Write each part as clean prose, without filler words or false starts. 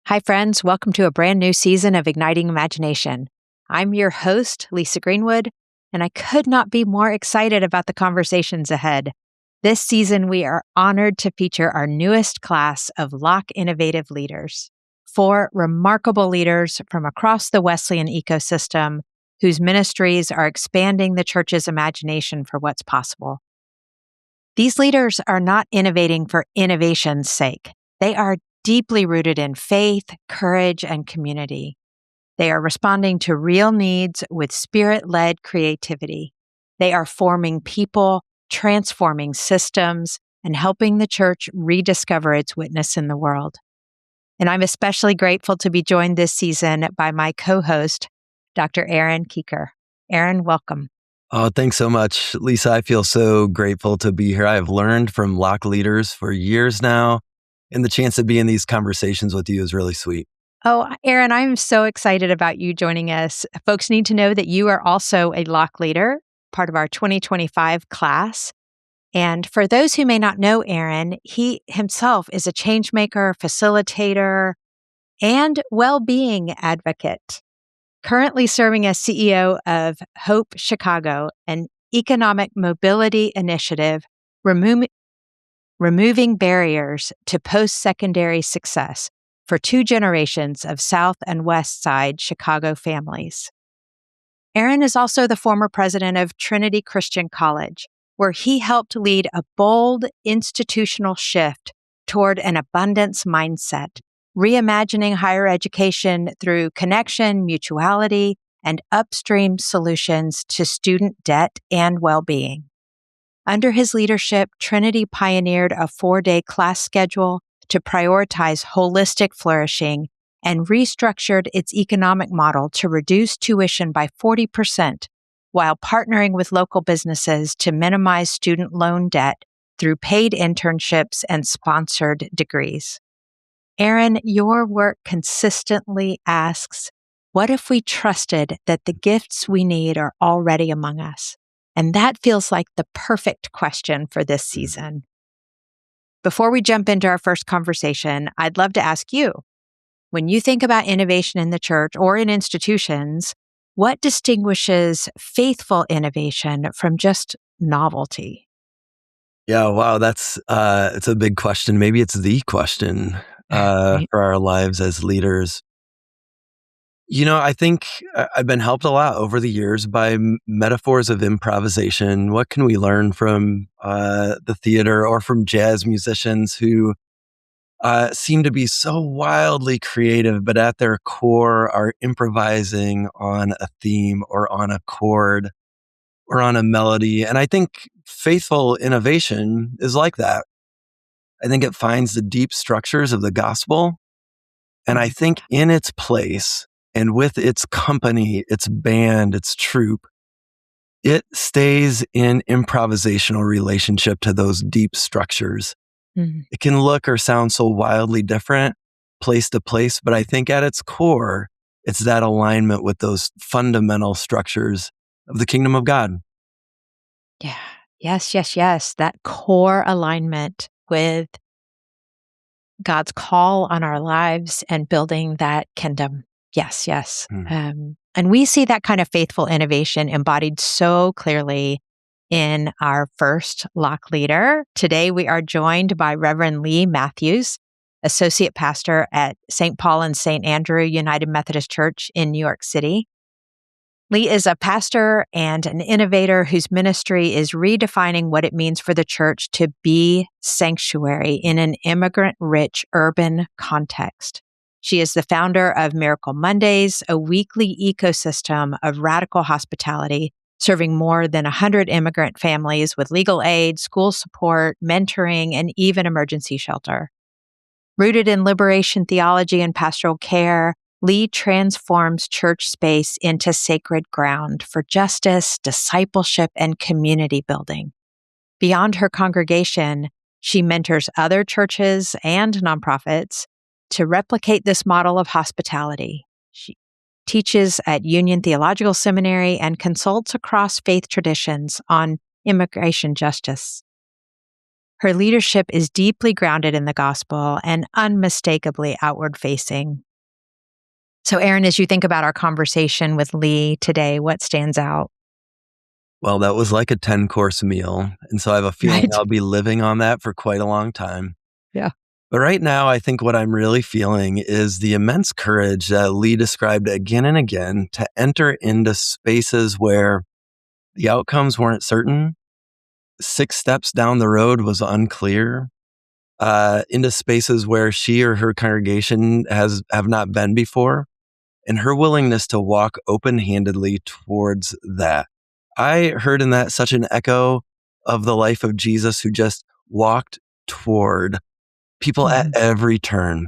Hi, friends. Welcome to a brand new season of Igniting Imagination. I'm your host, Lisa Greenwood, and I could not be more excited about the conversations ahead. This season, we are honored to feature our newest class of Locke Innovative Leaders, 4 remarkable leaders from across the Wesleyan ecosystem whose ministries are expanding the church's imagination for what's possible. These leaders are not innovating for innovation's sake. They are deeply rooted in faith, courage, and community. They are responding to real needs with spirit-led creativity. They are forming people, transforming systems, and helping the church rediscover its witness in the world. And I'm especially grateful to be joined this season by my co-host, Dr. Aaron Kuecker. Aaron, welcome. Oh, thanks so much, Lisa. I feel so grateful to be here. I've learned from Locke leaders for years now, and the chance to be in these conversations with you is really sweet. Oh, Aaron, I'm so excited about you joining us. Folks need to know that you are also a Locke leader, part of our 2025 class. And for those who may not know Aaron, he himself is a changemaker, facilitator, and well-being advocate, currently serving as CEO of Hope Chicago, an economic mobility initiative removing barriers to post-secondary success for 2 generations of South and West Side Chicago families. Aaron is also the former president of Trinity Christian College, where he helped lead a bold institutional shift toward an abundance mindset, reimagining higher education through connection, mutuality, and upstream solutions to student debt and well-being. Under his leadership, Trinity pioneered a 4-day class schedule to prioritize holistic flourishing and restructured its economic model to reduce tuition by 40% while partnering with local businesses to minimize student loan debt through paid internships and sponsored degrees. Aaron, your work consistently asks, what if we trusted that the gifts we need are already among us? And that feels like the perfect question for this season. Before we jump into our first conversation, I'd love to ask you, when you think about innovation in the church or in institutions, what distinguishes faithful innovation from just novelty? Yeah, wow, it's a big question. Maybe it's the question Right. for our lives as leaders. I think I've been helped a lot over the years by metaphors of improvisation. What can we learn from the theater or from jazz musicians who seem to be so wildly creative, but at their core are improvising on a theme or on a chord or on a melody? And I think faithful innovation is like that. I think it finds the deep structures of the gospel. And I think in its place and with its company, its band, its troupe, it stays in improvisational relationship to those deep structures. It can look or sound so wildly different place to place, but I think at its core, it's that alignment with those fundamental structures of the kingdom of God. Yeah. Yes. That core alignment with God's call on our lives and building that kingdom. Yes. Mm. And we see that kind of faithful innovation embodied so clearly in our first Locke leader. Today, we are joined by Reverend Lea Matthews, Associate Pastor at St. Paul and St. Andrew United Methodist Church in New York City. Lea is a pastor and an innovator whose ministry is redefining what it means for the church to be sanctuary in an immigrant-rich urban context. She is the founder of Miracle Mondays, a weekly ecosystem of radical hospitality, serving more than 100 immigrant families with legal aid, school support, mentoring, and even emergency shelter. Rooted in liberation theology and pastoral care, Lea transforms church space into sacred ground for justice, discipleship, and community building. Beyond her congregation, she mentors other churches and nonprofits to replicate this model of hospitality. She teaches at Union Theological Seminary and consults across faith traditions on immigration justice. Her leadership is deeply grounded in the gospel and unmistakably outward facing. So, Aaron, as you think about our conversation with Lee today, what stands out? Well, that was like a 10-course meal. And so I have a feeling Right. I'll be living on that for quite a long time. Yeah. But right now, I think what I'm really feeling is the immense courage that Lee described again and again to enter into spaces where the outcomes weren't certain. 6 steps down the road was unclear. Into spaces where she or her congregation have not been before, and her willingness to walk open-handedly towards that. I heard in that such an echo of the life of Jesus, who just walked toward people at every turn.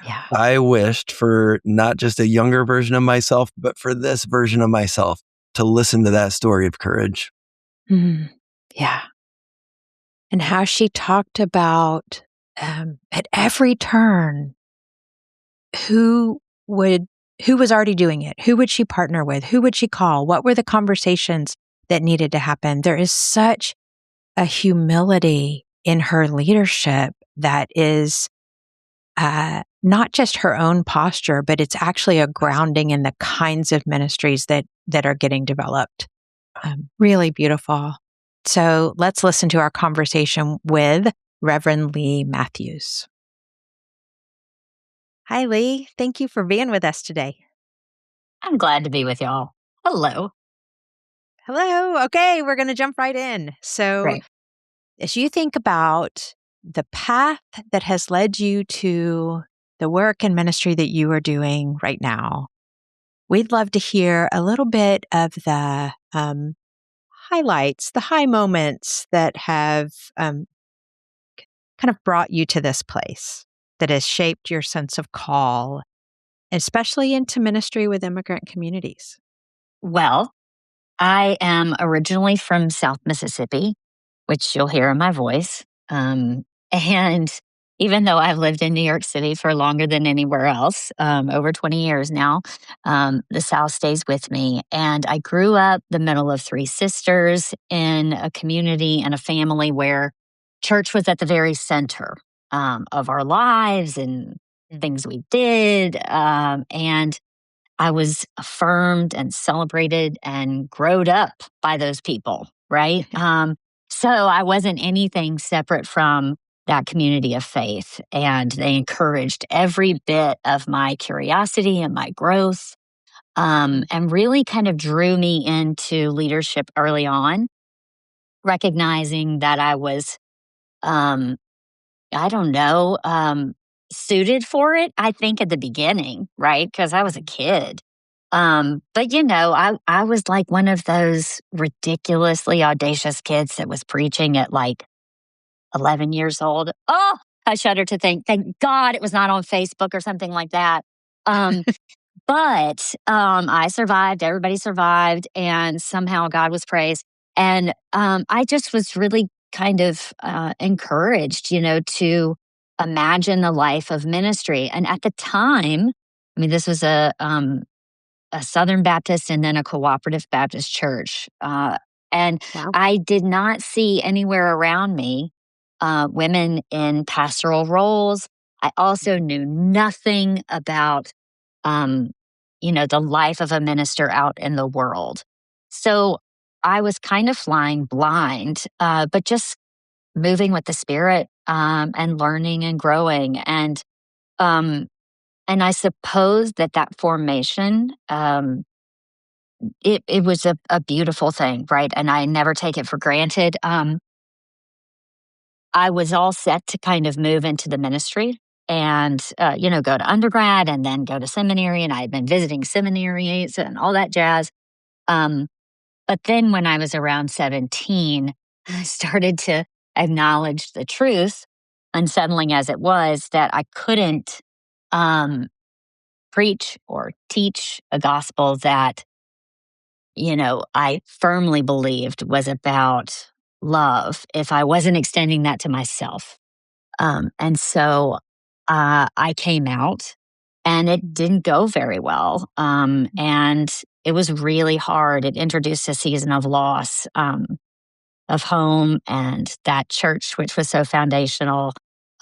Yeah. I wished for not just a younger version of myself, but for this version of myself to listen to that story of courage. Yeah. And how she talked about at every turn who was already doing it, who would she partner with, who would she call, what were the conversations that needed to happen. There is such a humility in her leadership that is not just her own posture, but it's actually a grounding in the kinds of ministries that are getting developed. Really beautiful. So let's listen to our conversation with Reverend Lea Matthews. Hi, Lee. Thank you for being with us today. I'm glad to be with y'all. Hello. Hello. Okay, we're going to jump right in. So, Great. as you think about the path that has led you to the work and ministry that you are doing right now, we'd love to hear a little bit of the highlights, the high moments that have kind of brought you to this place, that has shaped your sense of call, especially into ministry with immigrant communities. Well, I am originally from South Mississippi, which you'll hear in my voice. And even though I've lived in New York City for longer than anywhere else, over 20 years now, the South stays with me. And I grew up the middle of 3 sisters in a community and a family where church was at the very center of our lives and things we did. And I was affirmed and celebrated and growed up by those people, right? So I wasn't anything separate from that community of faith. And they encouraged every bit of my curiosity and my growth, and really kind of drew me into leadership early on, recognizing that I was, I don't know, suited for it, I think, at the beginning, right? Because I was a kid. But I was like one of those ridiculously audacious kids that was preaching at like 11 years old. Oh, I shudder to think, thank God it was not on Facebook or something like that. But I survived, everybody survived, and somehow God was praised. And I just was really kind of encouraged, to imagine the life of ministry. And at the time, I mean, this was a Southern Baptist and then a cooperative Baptist church. And Wow. I did not see anywhere around me women in pastoral roles. I also knew nothing about, the life of a minister out in the world. So I was kind of flying blind, but just moving with the Spirit, and learning and growing. And I suppose that formation, it was a beautiful thing, right? And I never take it for granted. I was all set to kind of move into the ministry and, go to undergrad and then go to seminary. And I had been visiting seminaries and all that jazz. But then when I was around 17, I started to acknowledge the truth, unsettling as it was, that I couldn't preach or teach a gospel that, I firmly believed was about love if I wasn't extending that to myself. And so I came out and it didn't go very well. And it was really hard. It introduced a season of loss. of home and that church, which was so foundational.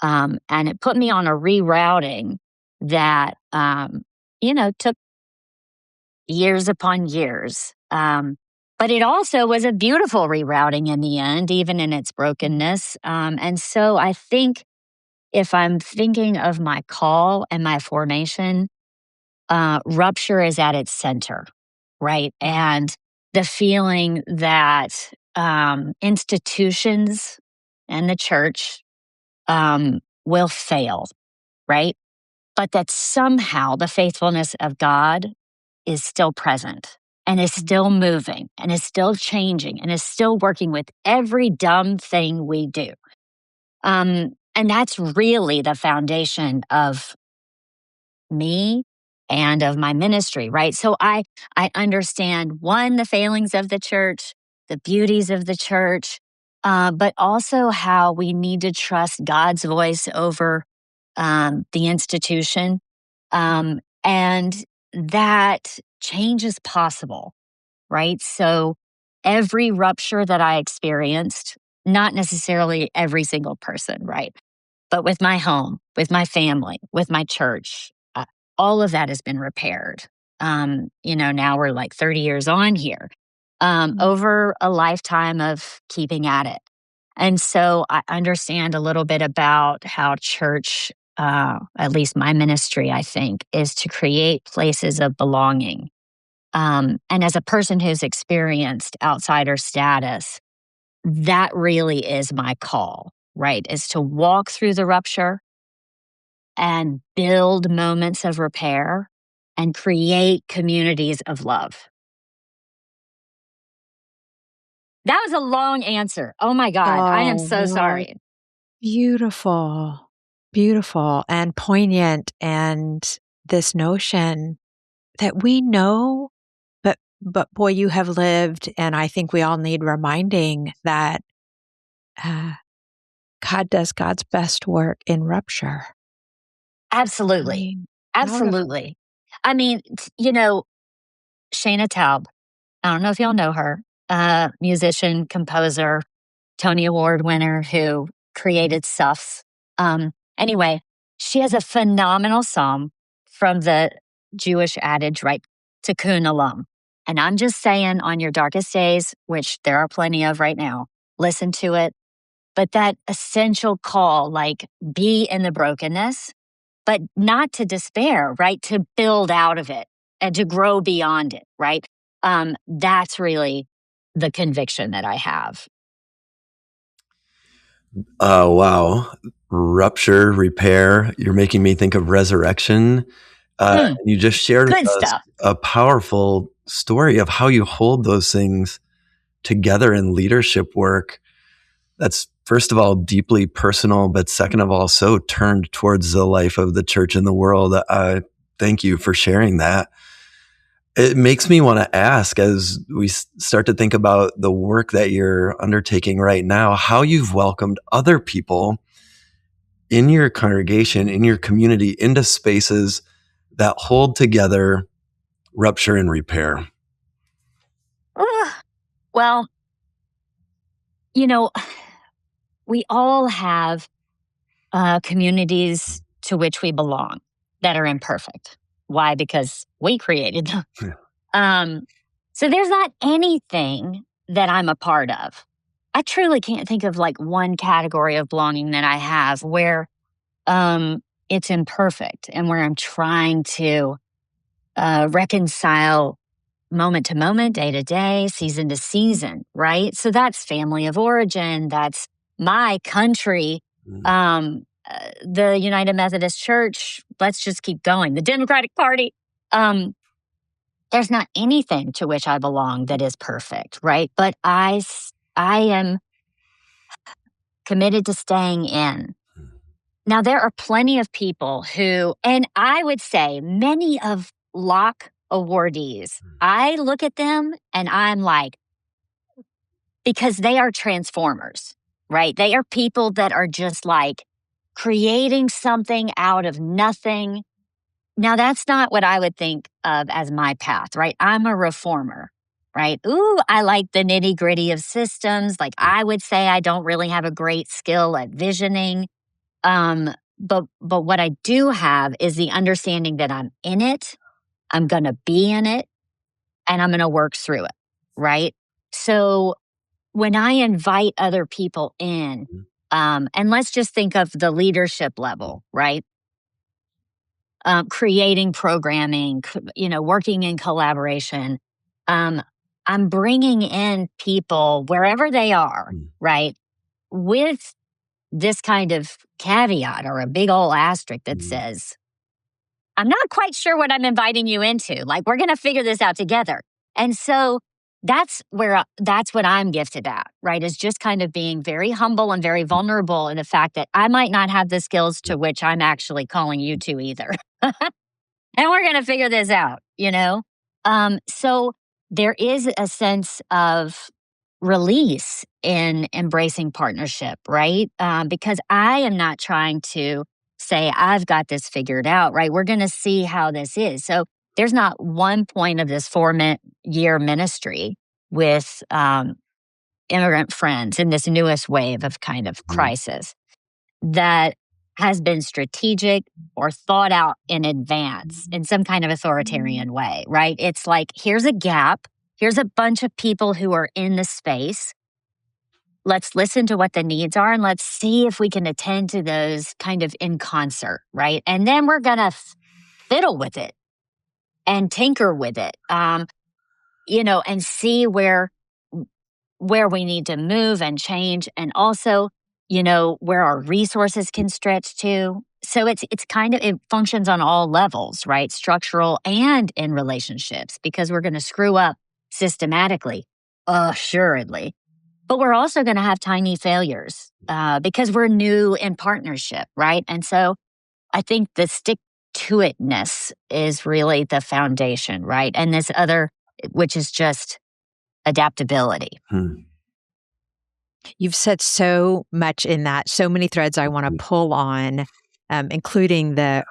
And it put me on a rerouting that, took years upon years. But it also was a beautiful rerouting in the end, even in its brokenness. And so I think if I'm thinking of my call and my formation, rupture is at its center, right? And the feeling that institutions and the church will fail, right? But that somehow the faithfulness of God is still present and is still moving and is still changing and is still working with every dumb thing we do. And that's really the foundation of me and of my ministry, right? So I understand, one, the failings of the church, the beauties of the church, but also how we need to trust God's voice over the institution, and that change is possible, right? So every rupture that I experienced, not necessarily every single person, right? But with my home, with my family, with my church, all of that has been repaired. Now we're like 30 years on here, over a lifetime of keeping at it. And so I understand a little bit about how church, at least my ministry, I think, is to create places of belonging. And as a person who's experienced outsider status, that really is my call, right? Is to walk through the rupture and build moments of repair and create communities of love. That was a long answer. Oh my God. I am so sorry. Beautiful, beautiful, and poignant. And this notion that we know, but boy, you have lived, and I think we all need reminding that God does God's best work in rupture. Absolutely. Absolutely. I mean, Shana Taub, I don't know if y'all know her, musician, composer, Tony Award winner who created Suffs. Anyway, she has a phenomenal song from the Jewish adage, right? Tikkun Olam. And I'm just saying, on your darkest days, which there are plenty of right now, listen to it. But that essential call, like, be in the brokenness, but not to despair, right? To build out of it and to grow beyond it, right? That's really the conviction that I have. Oh, wow. Rupture, repair. You're making me think of resurrection. You just shared with Good us stuff. a powerful story of how you hold those things together in leadership work. That's, first of all, deeply personal, but second of all, so turned towards the life of the church and the world. Thank you for sharing that. It makes me want to ask, as we start to think about the work that you're undertaking right now, how you've welcomed other people in your congregation, in your community, into spaces that hold together rupture and repair. Well, we all have communities to which we belong that are imperfect. Why? Because we created them. Yeah. So there's not anything that I'm a part of. I truly can't think of like one category of belonging that I have where it's imperfect and where I'm trying to reconcile moment to moment, day to day, season to season, right? So that's family of origin. That's my country. The United Methodist Church. Let's just keep going. The Democratic Party. There's not anything to which I belong that is perfect, right? But I am committed to staying in. Now, there are plenty of people who, and I would say many of Locke awardees, I look at them and I'm like, because they are transformers, right? They are people that are just like creating something out of nothing. Now, that's not what I would think of as my path, right? I'm a reformer, right? Ooh, I like the nitty gritty of systems. Like I would say I don't really have a great skill at visioning. But what I do have is the understanding that I'm in it, I'm going to be in it, and I'm going to work through it, right? So when I invite other people in, and let's just think of the leadership level, right? Creating programming, working in collaboration. I'm bringing in people wherever they are, right? With this kind of caveat or a big old asterisk that says, I'm not quite sure what I'm inviting you into. Like, we're going to figure this out together. And so that's what I'm gifted at, right? Is just kind of being very humble and very vulnerable in the fact that I might not have the skills to which I'm actually calling you to either. And we're going to figure this out, So there is a sense of release in embracing partnership, right? Because I am not trying to say, I've got this figured out, right? We're going to see how this is. So there's not one point of this 4-year ministry with immigrant friends in this newest wave of kind of crisis that has been strategic or thought out in advance in some kind of authoritarian way, right? It's like, here's a gap. Here's a bunch of people who are in the space. Let's listen to what the needs are and let's see if we can attend to those kind of in concert, right? And then we're going to fiddle with it and tinker with it, and see where we need to move and change, and also, where our resources can stretch to. So it functions on all levels, right? Structural and in relationships, because we're going to screw up systematically, assuredly. But we're also going to have tiny failures because we're new in partnership, right? And so I think the stick-to-itness is really the foundation, right? And this other, which is just adaptability. You've said so much in that, so many threads I want to pull on, including the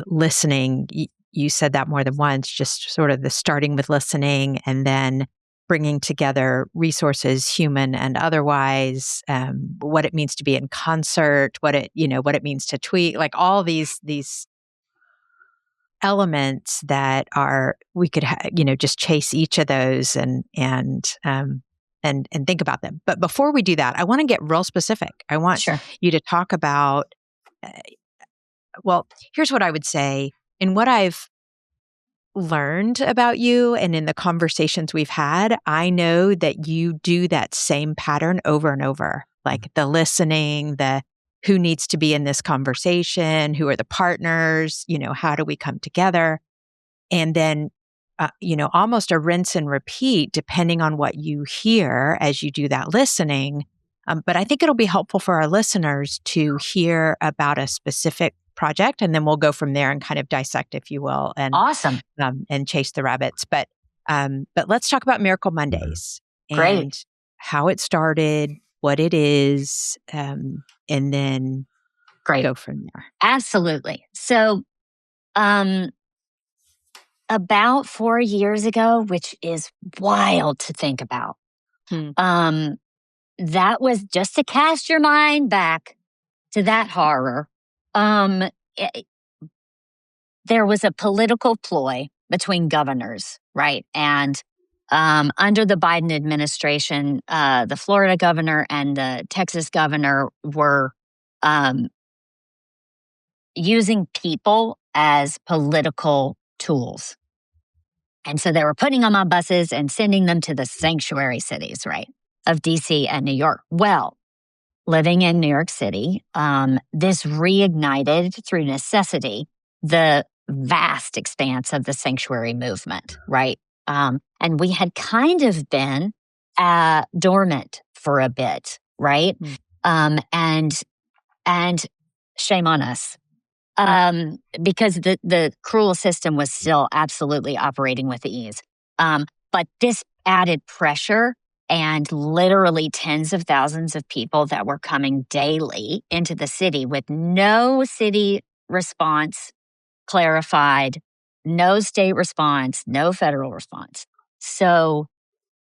listening. You said that more than once, just sort of the starting with listening and then bringing together resources, human and otherwise, what it means to be in concert, what it means to tweet, like all these elements that we could just chase each of those and think about them. But before we do that, I want to get real specific. I want you to talk about, here's what I would say. In what I've learned about you and in the conversations we've had, I know that you do that same pattern over and over, like the listening, the who needs to be in this conversation, who are the partners, how do we come together? And then almost a rinse and repeat depending on what you hear as you do that listening. But I think it'll be helpful for our listeners to hear about a specific project, and then we'll go from there and kind of dissect, if you will, and awesome, and chase the rabbits. But let's talk about Miracle Mondays and how it started, what it is, and then go from there. Absolutely. So, about 4 years ago, which is wild to think about. That was just to cast your mind back to that horror. There was a political ploy between governors, right? And under the Biden administration, the Florida governor and the Texas governor were using people as political tools. And so they were putting them on buses and sending them to the sanctuary cities, right, of DC and New York. Well, living in New York City, this reignited through necessity the vast expanse of the sanctuary movement, right? And we had kind of been dormant for a bit, right? And shame on us. Because the cruel system was still absolutely operating with ease. But this added pressure and literally tens of thousands of people that were coming daily into the city with no city response clarified, no state response, no federal response. So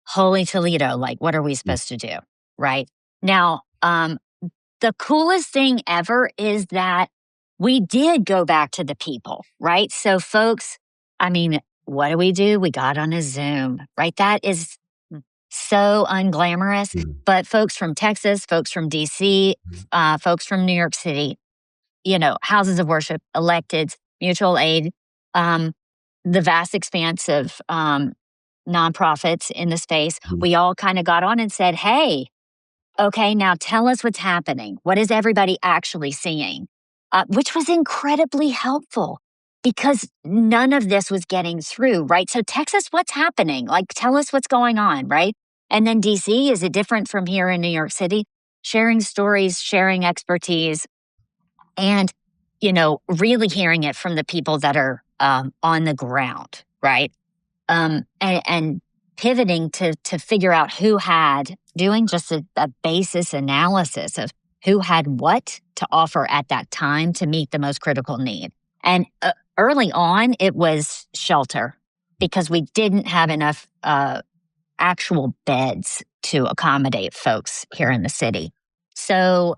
Holy Toledo, like, what are we supposed to do? Right? Now, the coolest thing ever is that we did go back to the people, right? So folks, I mean, what do? We got on a Zoom, right? That is so unglamorous. But folks from Texas, folks from DC, folks from New York City, houses of worship, electeds, mutual aid, the vast expanse of nonprofits in the space, we all kind of got on and said, hey, okay, now tell us what's happening. What is everybody actually seeing? Which was incredibly helpful because none of this was getting through, right? So Texas, what's happening? Like, tell us what's going on, right? And then DC, is it different from here in New York City? Sharing stories, sharing expertise, and, really hearing it from the people that are on the ground, right? And pivoting to figure out who had, doing just a basis analysis of who had what to offer at that time to meet the most critical need. And early on, it was shelter because we didn't have enough actual beds to accommodate folks here in the city. So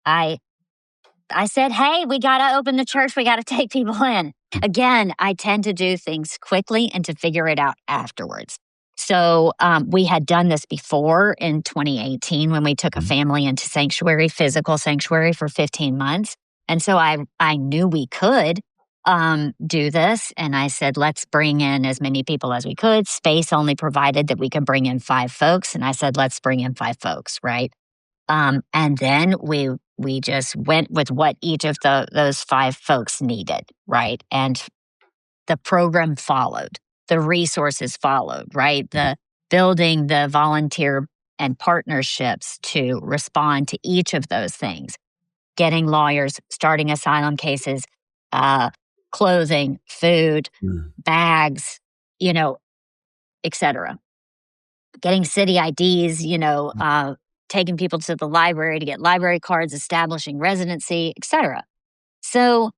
I said, hey, we got to open the church. We got to take people in. Again, I tend to do things quickly and to figure it out afterwards. So we had done this before in 2018 when we took a family into sanctuary, physical sanctuary for 15 months. And so I knew we could do this. And I said, let's bring in as many people as we could. Space only provided that we could bring in 5 folks. And I said, let's bring in 5 folks, right? And then we just went with what each of those 5 folks needed, right? And the program followed. The resources followed, right? The building the volunteer and partnerships to respond to each of those things. Getting lawyers, starting asylum cases, clothing, food, bags, et cetera. Getting city IDs, taking people to the library to get library cards, establishing residency, et cetera. So,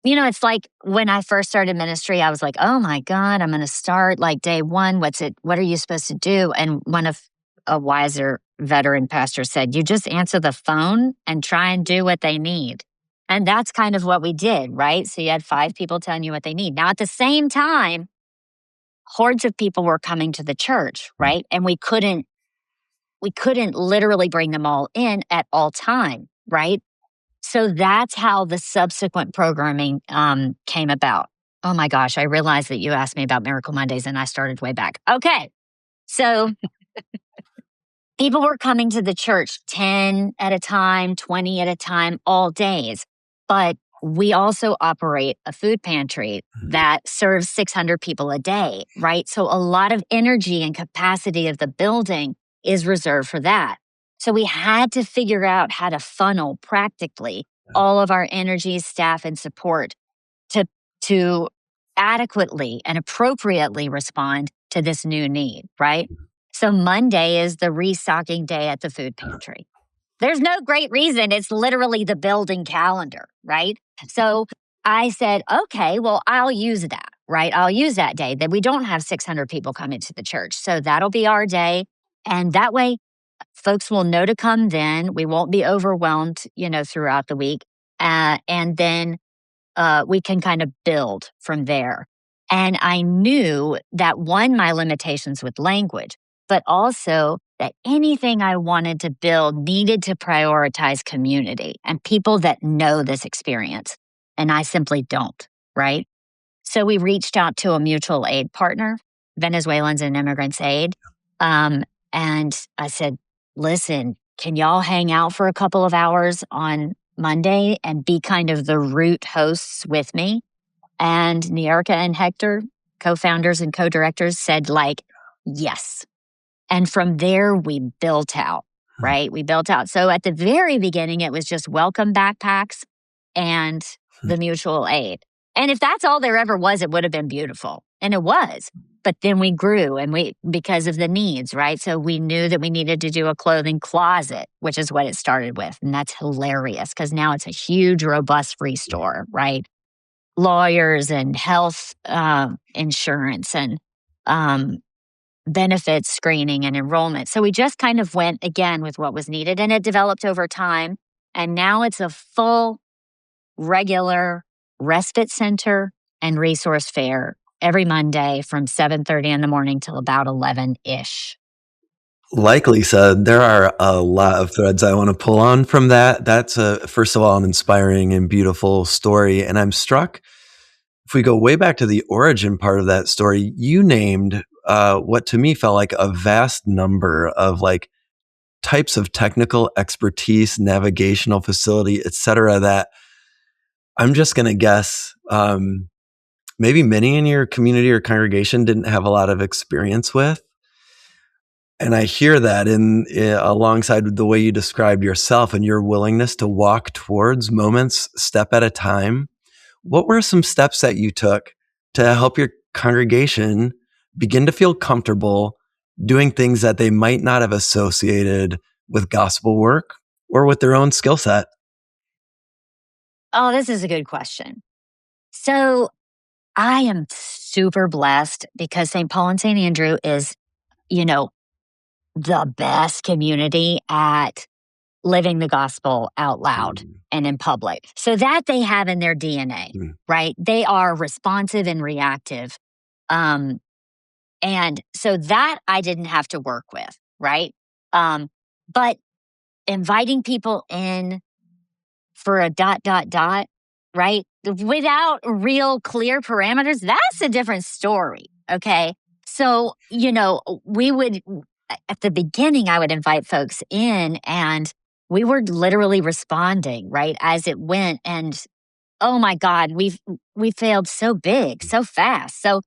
it's like when I first started ministry, I was like, oh my God, I'm going to start like day one. What are you supposed to do? And one of a wiser veteran pastor said, you just answer the phone and try and do what they need. And that's kind of what we did, right? So you had 5 people telling you what they need. Now, at the same time, hordes of people were coming to the church, right? And we couldn't literally bring them all in at all time, right? So that's how the subsequent programming came about. Oh my gosh, I realized that you asked me about Miracle Mondays and I started way back. Okay, so people were coming to the church 10 at a time, 20 at a time, all days. But we also operate a food pantry that serves 600 people a day, right? So a lot of energy and capacity of the building is reserved for that. So we had to figure out how to funnel practically all of our energy, staff, and support to adequately and appropriately respond to this new need, right? So Monday is the restocking day at the food pantry. There's no great reason. It's literally the building calendar, right? So I said, okay, well, I'll use that, right? I'll use that day that we don't have 600 people come into the church. So that'll be our day. And that way, folks will know to come then. We won't be overwhelmed, throughout the week. And then we can kind of build from there. And I knew that, one, my limitations with language, but also that anything I wanted to build needed to prioritize community and people that know this experience. And I simply don't, right? So we reached out to a mutual aid partner, Venezuelans and Immigrants Aid. And I said, listen, can y'all hang out for a couple of hours on Monday and be kind of the root hosts with me? And Niarka and Hector, co-founders and co-directors, said yes. And from there, we built out, right? We built out. So at the very beginning, it was just welcome backpacks and the mutual aid. And if that's all there ever was, it would have been beautiful. And it was. But then we grew because of the needs, right? So we knew that we needed to do a clothing closet, which is what it started with. And that's hilarious because now it's a huge, robust free store, right? Lawyers and health insurance and benefits screening and enrollment. So we just kind of went again with what was needed, and it developed over time. And now it's a full, regular respite center and resource fair every Monday from 7:30 in the morning till about 11-ish. Like Lisa, there are a lot of threads I want to pull on from that. That's first of all, an inspiring and beautiful story. And I'm struck, if we go way back to the origin part of that story, you named what to me felt like a vast number of like types of technical expertise, navigational facility, et cetera, that I'm just going to guess maybe many in your community or congregation didn't have a lot of experience with. And I hear that in alongside the way you described yourself and your willingness to walk towards moments step at a time. What were some steps that you took to help your congregation begin to feel comfortable doing things that they might not have associated with gospel work or with their own skill set? Oh, this is a good question. So I am super blessed because St. Paul and St. Andrew is, the best community at living the gospel out loud and in public. So that they have in their DNA, right? They are responsive and reactive. And so that I didn't have to work with, right? But inviting people in for a ... right? Without real clear parameters, that's a different story, okay? So, we would, at the beginning, I would invite folks in and we were literally responding, right, as it went. And oh my God, we failed so big, so fast. So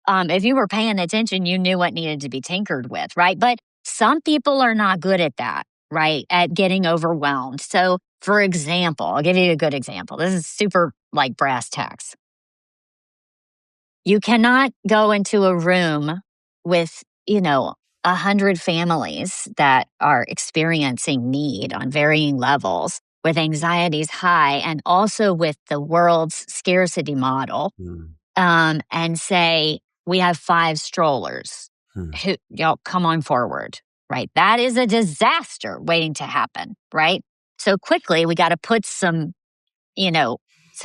if you were paying attention, you knew what needed to be tinkered with, right? But some people are not good at that, right? At getting overwhelmed. So for example, I'll give you a good example. This is super like brass tacks. You cannot go into a room with, 100 families that are experiencing need on varying levels, with anxieties high, and also with the world's scarcity model, and say, we have 5 strollers. Y'all come on forward, right? That is a disaster waiting to happen, right? So quickly, we got to put some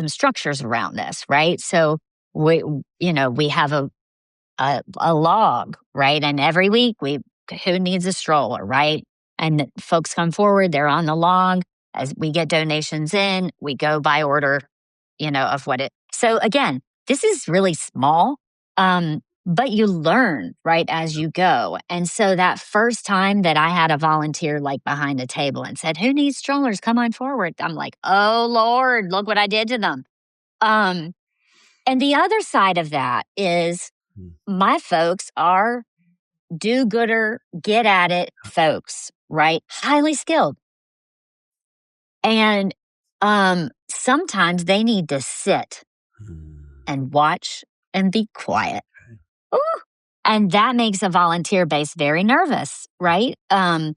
structures around this, right? So we have a log, right? And every week who needs a stroller, right? And folks come forward, they're on the log. As we get donations in, we go by order, of what it. So again, this is really small, but you learn, right, as you go. And so that first time that I had a volunteer like behind a table and said, who needs strollers? Come on forward. I'm like, oh Lord, look what I did to them. And the other side of that is my folks are do-gooder, get at it folks, right? Highly skilled. And sometimes they need to sit and watch and be quiet. Ooh. And that makes a volunteer base very nervous, right? And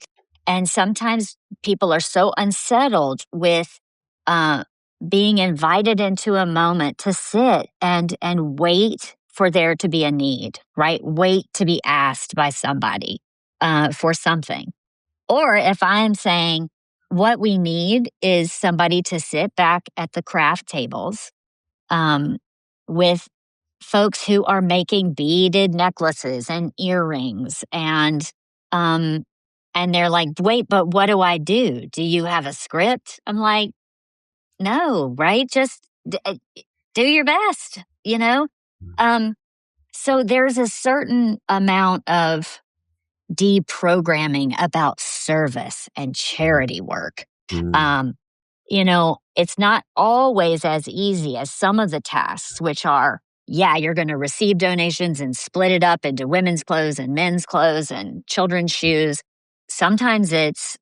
sometimes people are so unsettled with being invited into a moment to sit and wait for there to be a need, right? Wait to be asked by somebody for something. Or if I'm saying what we need is somebody to sit back at the craft tables with folks who are making beaded necklaces and earrings, and they're like, wait, but what do I do? Do you have a script? I'm like, no, right? Just do your best, So there's a certain amount of deprogramming about service and charity work. It's not always as easy as some of the tasks, which are, you're going to receive donations and split it up into women's clothes and men's clothes and children's shoes. Sometimes it's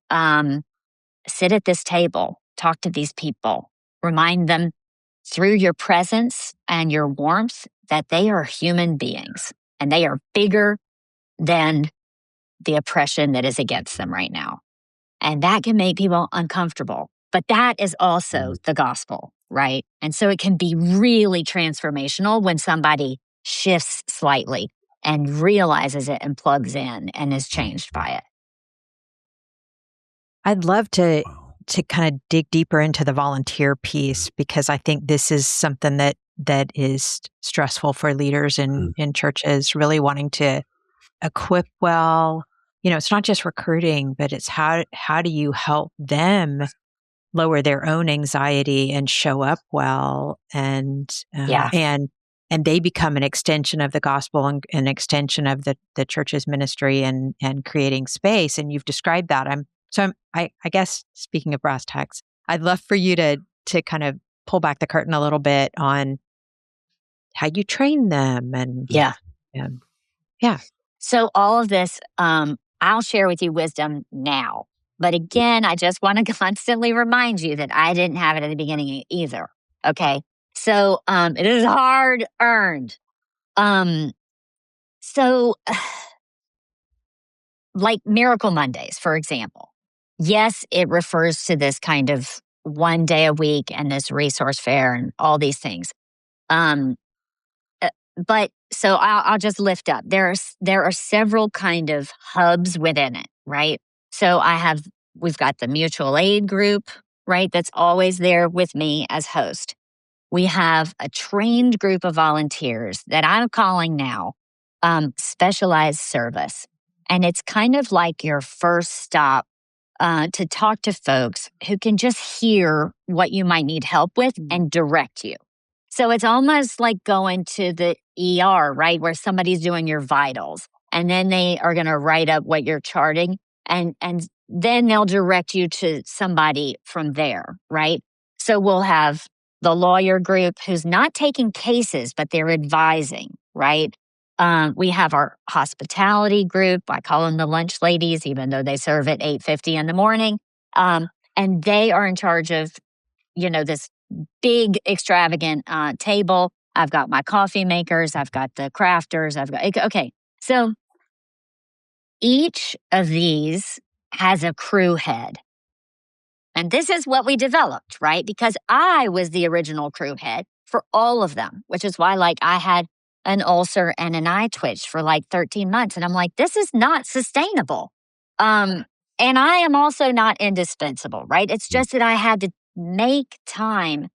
sit at this table, talk to these people, remind them through your presence and your warmth that they are human beings and they are bigger than the oppression that is against them right now. And that can make people uncomfortable. But that is also the gospel, right? And so it can be really transformational when somebody shifts slightly. and realizes it and plugs in and is changed by it. I'd love to kind of dig deeper into the volunteer piece, because I think this is something that is stressful for leaders in churches, really wanting to equip well. It's not just recruiting, but it's how do you help them lower their own anxiety and show up well, and they become an extension of the gospel and an extension of the church's ministry and creating space. And you've described that. I guess, speaking of brass tacks, I'd love for you to kind of pull back the curtain a little bit on how you train them. And So all of this, I'll share with you wisdom now. But again, I just want to constantly remind you that I didn't have it at the beginning either. Okay. So it is hard earned. So like Miracle Mondays, for example. Yes, it refers to this kind of one day a week and this resource fair and all these things. But so I'll just lift up. There are several kind of hubs within it, right? So we've got the mutual aid group, right? That's always there with me as host. We have a trained group of volunteers that I'm calling now specialized service. And it's kind of like your first stop to talk to folks who can just hear what you might need help with and direct you. So it's almost like going to the ER, right? Where somebody's doing your vitals, and then they are going to write up what you're charting, and then they'll direct you to somebody from there, right? So we'll have the lawyer group who's not taking cases, but they're advising, right? We have our hospitality group. I call them the lunch ladies, even though they serve at 8:50 in the morning. And they are in charge of, this big extravagant table. I've got my coffee makers. I've got the crafters. Okay. So each of these has a crew head. And this is what we developed, right? Because I was the original crew head for all of them, which is why I had an ulcer and an eye twitch for 13 months. And I'm like, this is not sustainable. And I am also not indispensable, right? It's just that I had to make time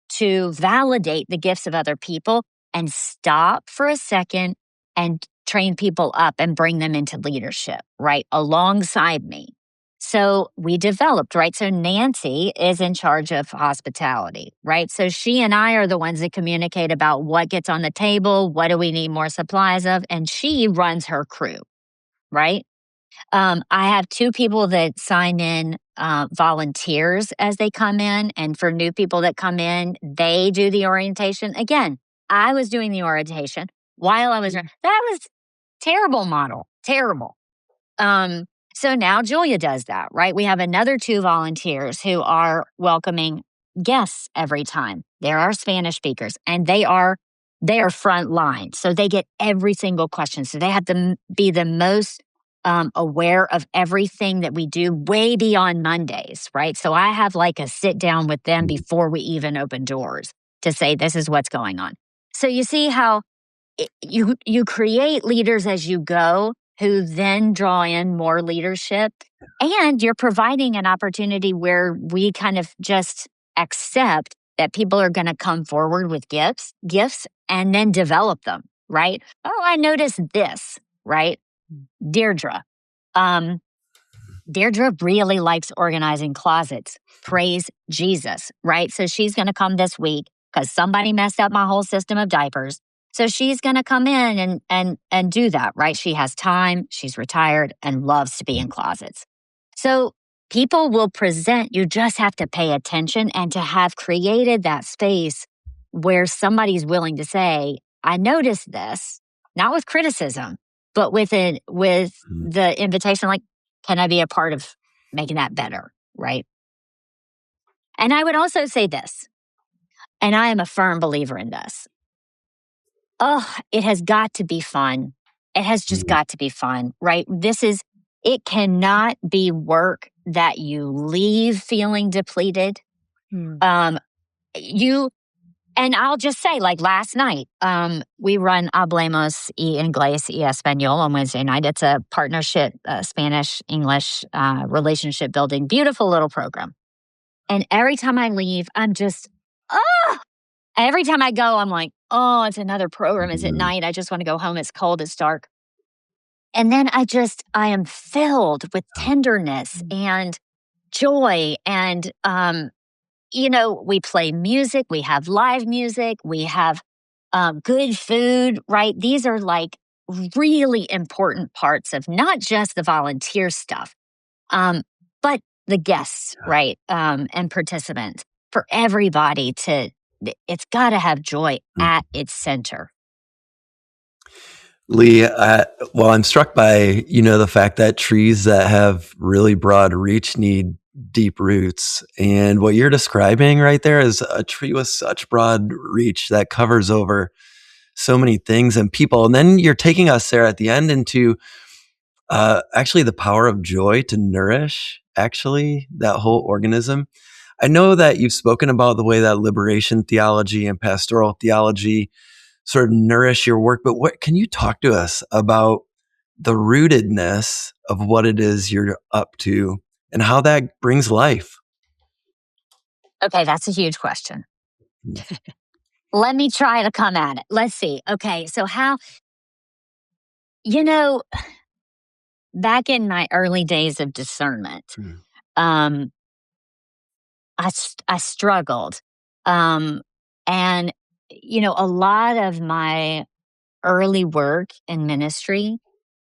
to validate the gifts of other people and stop for a second and train people up and bring them into leadership, right? Alongside me. So we developed, right? So Nancy is in charge of hospitality, right? So she and I are the ones that communicate about what gets on the table, what do we need more supplies of, and she runs her crew, right? I have 2 people that sign in volunteers as they come in, and for new people that come in, they do the orientation. Again, I was doing the orientation while I was, that was terrible model, terrible. So now Julia does that, right? We have another 2 volunteers who are welcoming guests every time. They're our Spanish speakers, and they are front line. So they get every single question. So they have to be the most aware of everything that we do way beyond Mondays, right? So I have a sit down with them before we even open doors to say, this is what's going on. So you see how you create leaders as you go, who then draw in more leadership. And you're providing an opportunity where we kind of just accept that people are going to come forward with gifts, and then develop them, right? Oh, I noticed this, right? Deirdre. Deirdre really likes organizing closets. Praise Jesus, right? So she's going to come this week because somebody messed up my whole system of diapers. So she's going to come in and do that, right? She has time, she's retired, and loves to be in closets. So people will present, you just have to pay attention, and to have created that space where somebody's willing to say, I noticed this, not with criticism, but with the invitation, can I be a part of making that better, right? And I would also say this, and I am a firm believer in this. Oh, it has got to be fun. It has just got to be fun, right? It cannot be work that you leave feeling depleted. And And I'll just say, like last night, we run Hablemos y Inglés y Español on Wednesday night. It's a partnership, Spanish-English relationship building, beautiful little program. And every time I leave, I'm just, oh! Every time I go, I'm like, oh, it's another program. It's at night. I just want to go home. It's cold. It's dark. And then I am filled with tenderness and joy. And, we play music. We have live music. We have good food, right? These are like really important parts of not just the volunteer stuff, but the guests, right? And participants. For everybody it's got to have joy at its center. Lee, well, I'm struck by, the fact that trees that have really broad reach need deep roots. And what you're describing right there is a tree with such broad reach that covers over so many things and people. And then you're taking us there at the end into actually the power of joy to nourish, actually, that whole organism. I know that you've spoken about the way that liberation theology and pastoral theology sort of nourish your work, but what can you talk to us about the rootedness of what it is you're up to and how that brings life? Okay, that's a huge question. Let me try to come at it. Let's see. Okay, so how, back in my early days of discernment, I struggled. And, a lot of my early work in ministry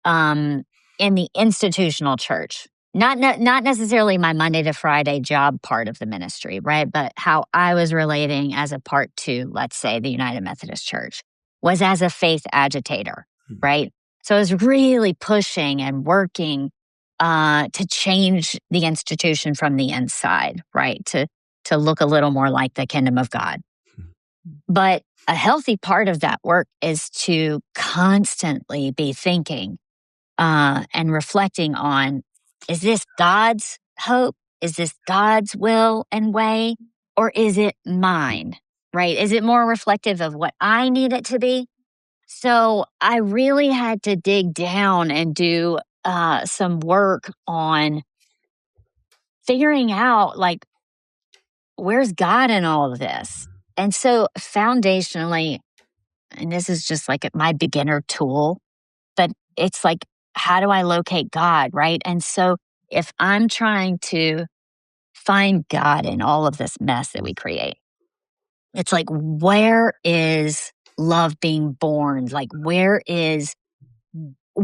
in the institutional church, not necessarily my Monday to Friday job part of the ministry, right? But how I was relating as a part to, let's say, the United Methodist Church was as a faith agitator, right? So I was really pushing and working to change the institution from the inside, right? To look a little more like the kingdom of God. But a healthy part of that work is to constantly be thinking and reflecting on, is this God's hope? Is this God's will and way? Or is it mine, right? Is it more reflective of what I need it to be? So I really had to dig down and do some work on figuring out, like, where's God in all of this? And so foundationally, and this is just like my beginner tool, but it's like, how do I locate God, right? And so if I'm trying to find God in all of this mess that we create, it's like, where is love being born? Like, where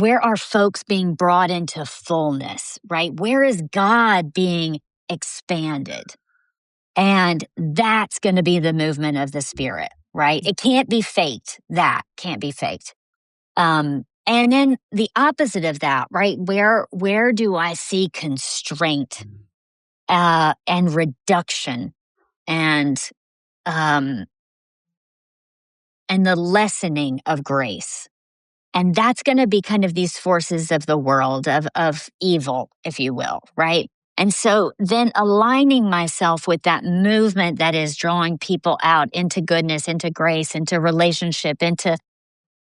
are folks being brought into fullness, right? Where is God being expanded? And that's going to be the movement of the Spirit, right? It can't be faked. That can't be faked. And then the opposite of that, right? Where do I see constraint and reduction and the lessening of grace? And that's going to be kind of these forces of the world, of evil, if you will, right? And so then aligning myself with that movement that is drawing people out into goodness, into grace, into relationship, into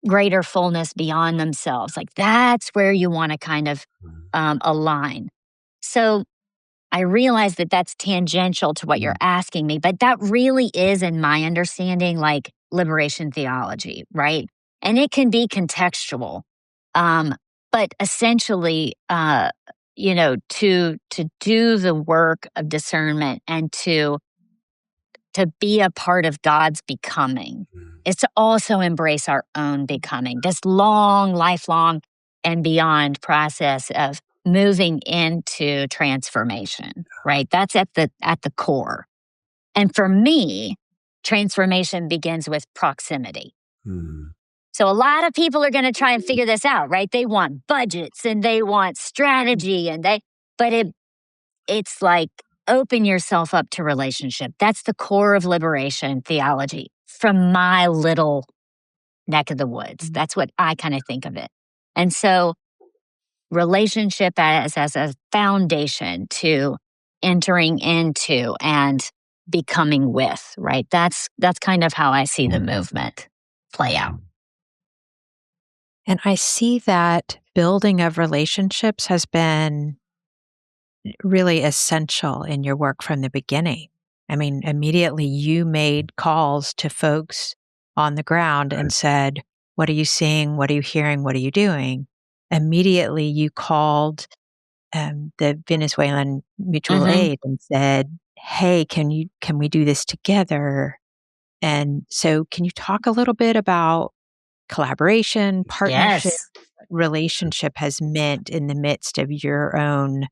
greater fullness beyond themselves. Like, that's where you want to kind of align. So I realize that that's tangential to what you're asking me, but that really is, in my understanding, like liberation theology, right? And it can be contextual. But essentially, to do the work of discernment and to be a part of God's becoming is to also embrace our own becoming, this long, lifelong, and beyond process of moving into transformation, right? That's at the core. And for me, transformation begins with proximity. So a lot of people are going to try and figure this out, right? They want budgets and they want strategy but it's like, open yourself up to relationship. That's the core of liberation theology from my little neck of the woods. That's what I kind of think of it. And so relationship as a foundation to entering into and becoming with, right? That's kind of how I see the movement play out. And I see that building of relationships has been really essential in your work from the beginning. I mean, immediately you made calls to folks on the ground and said, what are you seeing? What are you hearing? What are you doing? Immediately you called the Venezuelan Mutual Aid and said, hey, can we do this together? And so can you talk a little bit about collaboration, partnership, Yes. relationship has meant in the midst of your own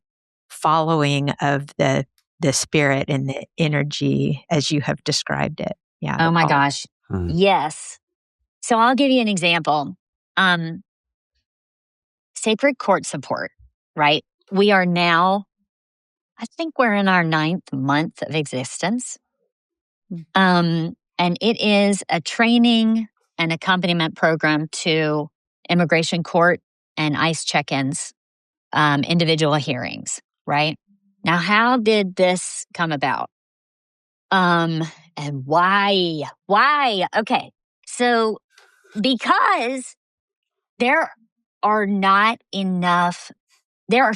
following of the spirit and the energy as you have described it. Yeah. Oh my gosh. Yes. So I'll give you an example. Sacred court support, right? We are now, I think we're in our 9th month of existence. And it is a training and accompaniment program to immigration court and ICE check-ins, individual hearings, right? Now, how did this come about? And why? Okay. So, because there are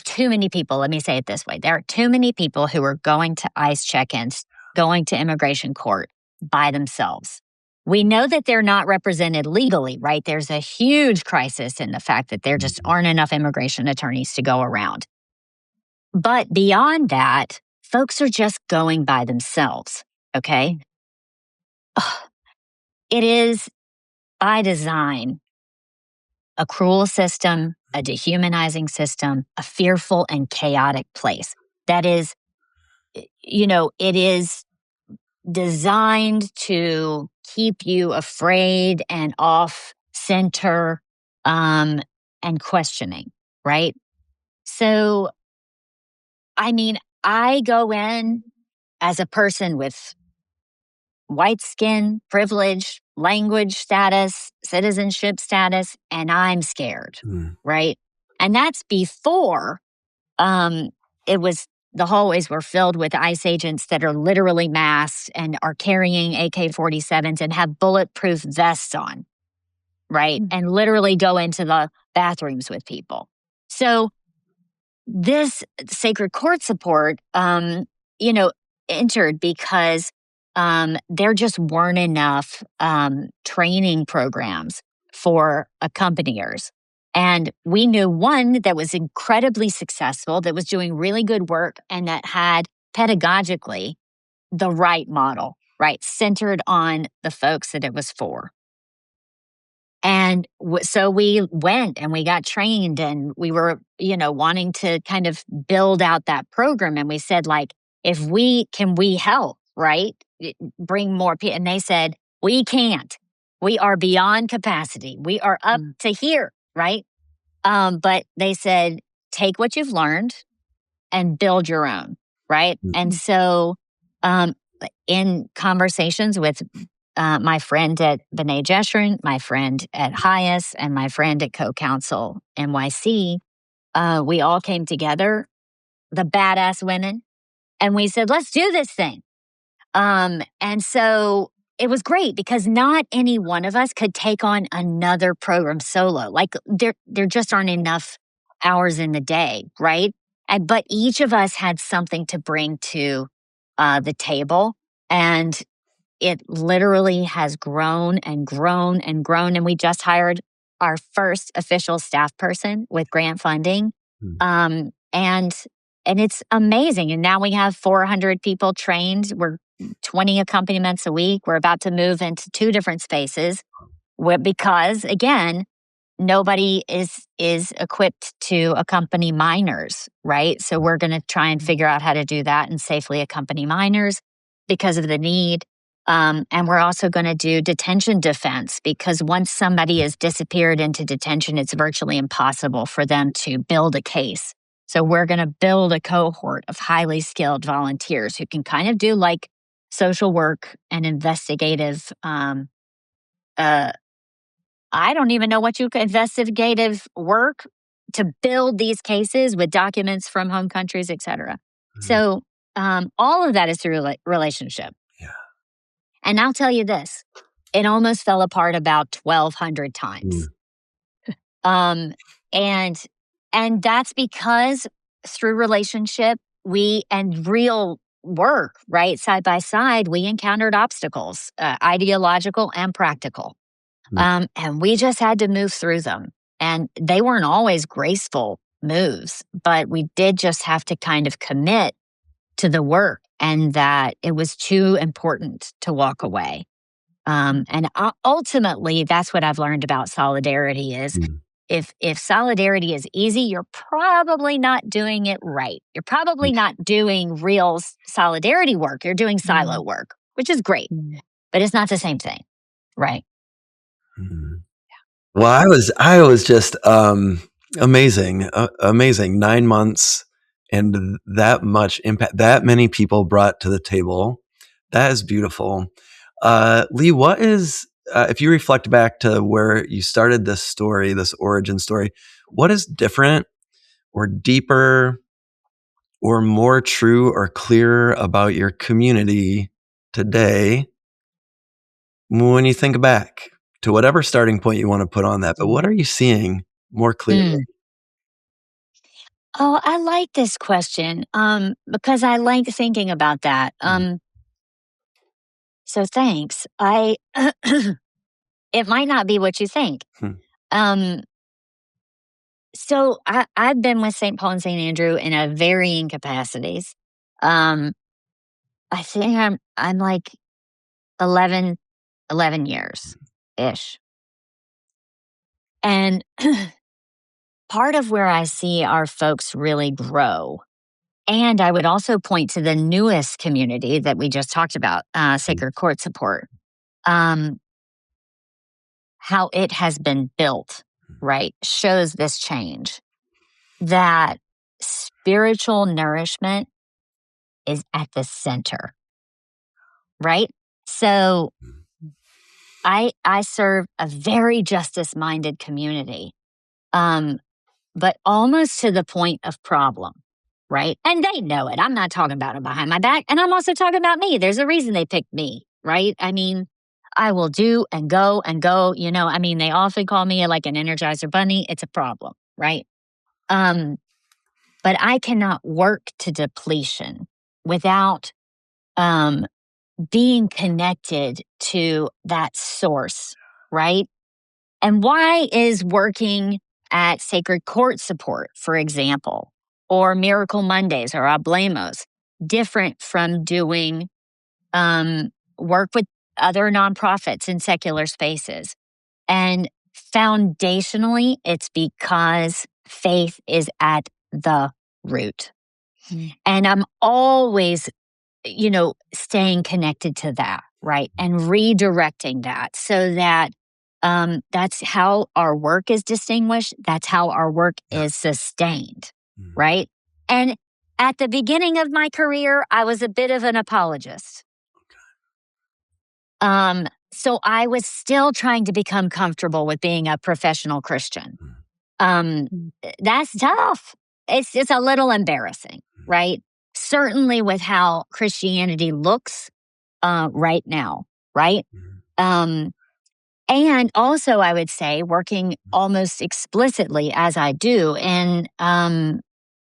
too many people, let me say it this way. There are too many people who are going to ICE check-ins, going to immigration court by themselves. We know that they're not represented legally, right? There's a huge crisis in the fact that there just aren't enough immigration attorneys to go around. But beyond that, folks are just going by themselves, okay? It is, by design, a cruel system, a dehumanizing system, a fearful and chaotic place. That is, it is designed to keep you afraid and off center, and questioning, right? So, I mean, I go in as a person with white skin, privilege, language status, citizenship status, and I'm scared, right? And that's before the hallways were filled with ICE agents that are literally masked and are carrying AK-47s and have bulletproof vests on, right? And literally go into the bathrooms with people. So this sacred court support, entered because there just weren't enough training programs for accompaniers. And we knew one that was incredibly successful, that was doing really good work, and that had pedagogically the right model, right? Centered on the folks that it was for. And so we went and we got trained, and we were, wanting to kind of build out that program. And we said, like, can we help, right? Bring more people. And they said, we can't. We are beyond capacity. We are up to here, right? But they said, take what you've learned and build your own, right? And so in conversations with my friend at B'nai Jeshurun, my friend at Hias, and my friend at Co-Counsel NYC, we all came together, the badass women, and we said, let's do this thing. And so it was great because not any one of us could take on another program solo. Like there just aren't enough hours in the day, right? But each of us had something to bring to the table, and it literally has grown and grown and grown. And we just hired our first official staff person with grant funding. And it's amazing. And now we have 400 people trained. We're 20 accompaniments a week. We're about to move into 2 different spaces because, again, nobody is equipped to accompany minors, right? So we're going to try and figure out how to do that and safely accompany minors because of the need. And we're also going to do detention defense, because once somebody has disappeared into detention, it's virtually impossible for them to build a case. So we're going to build a cohort of highly skilled volunteers who can kind of do like social work and investigative, I don't even know investigative work to build these cases with documents from home countries, et cetera. So all of that is through relationship. Yeah. And I'll tell you this, it almost fell apart about 1,200 times. And that's because through relationship, and real work, right, side by side, we encountered obstacles, ideological and practical. And we just had to move through them. And they weren't always graceful moves, but we did just have to kind of commit to the work, and that it was too important to walk away. And ultimately, that's what I've learned about solidarity is if solidarity is easy, you're probably not doing it right. You're probably not doing real solidarity work. You're doing silo work, which is great, but it's not the same thing, right? Well, I was just amazing. 9 months and that much impact, that many people brought to the table. That is beautiful. Lee, what is, if you reflect back to where you started this story, this origin story, what is different or deeper or more true or clear about your community today when you think back to whatever starting point you want to put on that? But what are you seeing more clearly? Oh, I like this question because I like thinking about that. So thanks. It might not be what you think. So I've been with St. Paul and St. Andrew in a varying capacities. I think I'm like 11 years-ish. And part of where I see our folks really grow, and I would also point to the newest community that we just talked about, Sacred Court Support, how it has been built, right, shows this change, that spiritual nourishment is at the center, right? So I serve a very justice-minded community, but almost to the point of problem, right? And they know it. I'm not talking about them behind my back. And I'm also talking about me. There's a reason they picked me, right? I mean, I will do and go and go. They often call me like an Energizer bunny. It's a problem, right? But I cannot work to depletion without being connected to that source, right? And why is working at Sacred Court Support, for example, or Miracle Mondays or Hablemos different from doing work with other nonprofits in secular spaces? And foundationally, it's because faith is at the root. And I'm always staying connected to that, right? And redirecting that so that that's how our work is distinguished. That's how our work is sustained, right? And at the beginning of my career, I was a bit of an apologist. So I was still trying to become comfortable with being a professional Christian. That's tough. It's a little embarrassing, right? Certainly with how Christianity looks right now, right? And also, I would say, working almost explicitly as I do in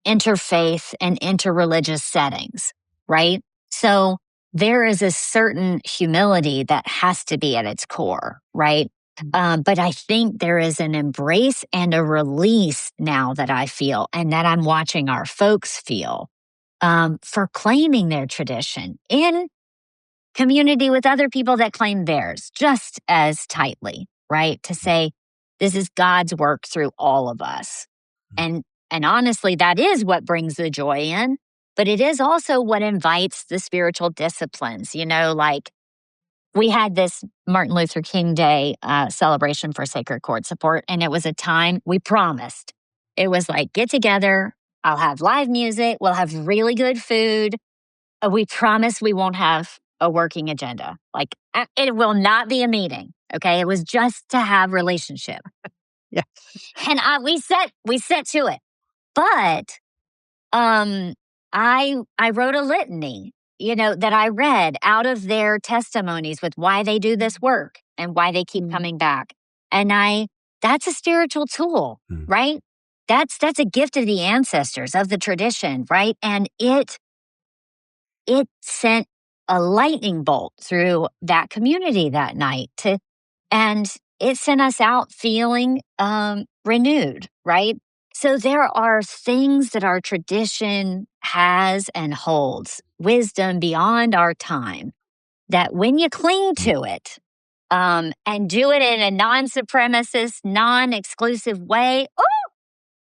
interfaith and interreligious settings, right? So there is a certain humility that has to be at its core, right? But I think there is an embrace and a release now that I feel and that I'm watching our folks feel for claiming their tradition in community with other people that claim theirs just as tightly, right? To say, this is God's work through all of us. And honestly, that is what brings the joy in, but it is also what invites the spiritual disciplines. Like we had this Martin Luther King Day celebration for Sacred Court Support, and it was a time we promised. It was like, get together, I'll have live music, we'll have really good food. We promise we won't have a working agenda. Like it will not be a meeting. Okay. It was just to have relationship. And we set to it. But I wrote a litany, that I read out of their testimonies with why they do this work and why they keep coming back. And that's a spiritual tool, right? That's a gift of the ancestors, of the tradition, right? And it sent a lightning bolt through that community that night and it sent us out feeling renewed, right? So there are things that our tradition has and holds, wisdom beyond our time, that when you cling to it and do it in a non-supremacist, non-exclusive way,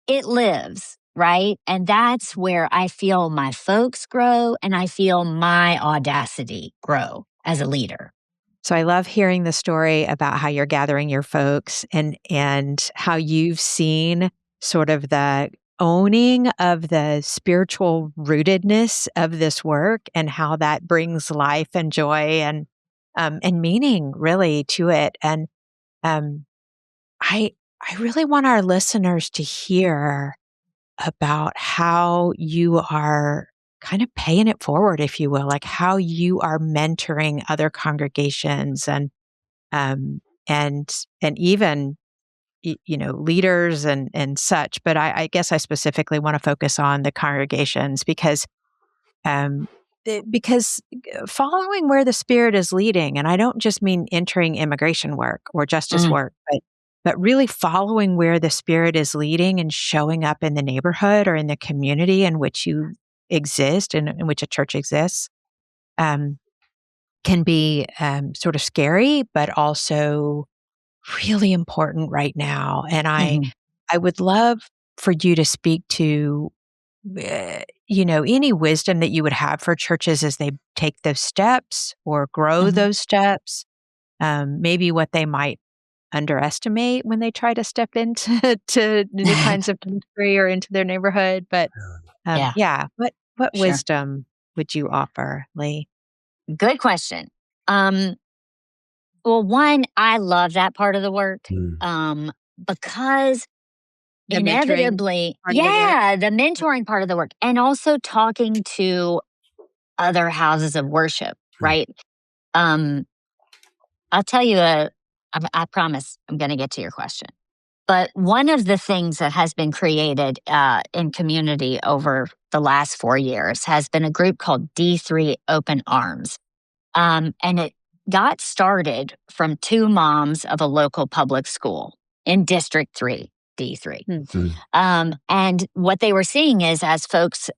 it lives, right? And that's where I feel my folks grow and I feel my audacity grow as a leader. So I love hearing the story about how you're gathering your folks and how you've seen sort of the owning of the spiritual rootedness of this work and how that brings life and joy and meaning really to it. And I really want our listeners to hear about how you are kind of paying it forward, if you will, like how you are mentoring other congregations and even leaders and such. But I guess I specifically want to focus on the congregations because following where the Spirit is leading, and I don't just mean entering immigration work or justice work, but really following where the Spirit is leading and showing up in the neighborhood or in the community in which you exist and in which a church exists, can be sort of scary, but also really important right now. And I would love for you to speak to, any wisdom that you would have for churches as they take those steps or grow those steps, maybe what they might underestimate when they try to step into new kinds of ministry or into their neighborhood. But what wisdom would you offer, Lee? Good question. Well, one, I love that part of the work because The inevitably, the mentoring part of the work, and also talking to other houses of worship, right? I'll tell you I promise I'm going to get to your question. But one of the things that has been created in community over the last 4 years has been a group called D3 Open Arms. And it got started from 2 moms of a local public school in District 3, D3. And what they were seeing is as folks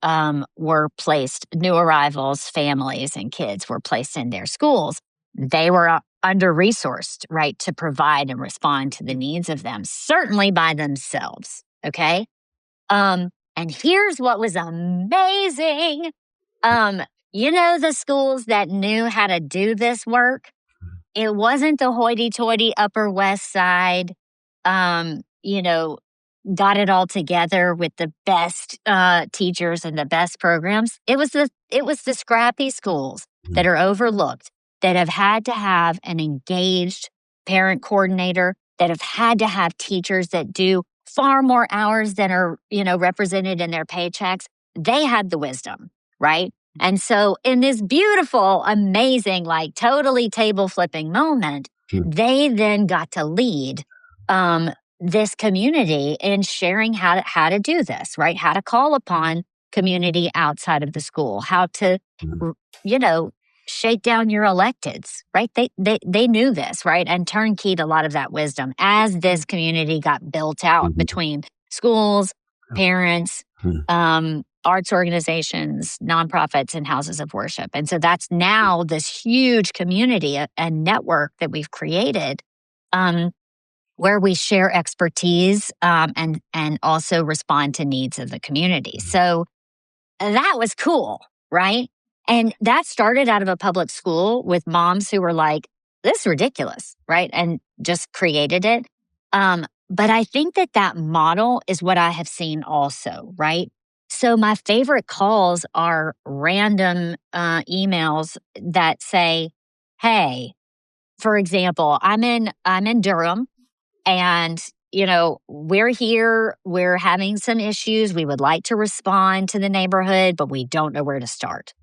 were placed, new arrivals, families, and kids were placed in their schools, they were under-resourced, right, to provide and respond to the needs of them, certainly by themselves, okay? And here's what was amazing. The schools that knew how to do this work, it wasn't the hoity-toity Upper West Side, got it all together with the best teachers and the best programs. It was the scrappy schools that are overlooked, that have had to have an engaged parent coordinator, that have had to have teachers that do far more hours than are, represented in their paychecks. They had the wisdom, right? And so in this beautiful, amazing, like totally table flipping moment, they then got to lead this community in sharing how to do this, right? How to call upon community outside of the school, how to, shake down your electeds, right? They knew this, right? And turnkeyed a lot of that wisdom as this community got built out between schools, parents, arts organizations, nonprofits, and houses of worship. And so that's now this huge community and network that we've created where we share expertise and also respond to needs of the community. So that was cool, right? And that started out of a public school with moms who were like, this is ridiculous, right? And just created it. But I think that model is what I have seen also, right? So my favorite calls are random emails that say, hey, for example, I'm in Durham and, we're here, we're having some issues. We would like to respond to the neighborhood, but we don't know where to start.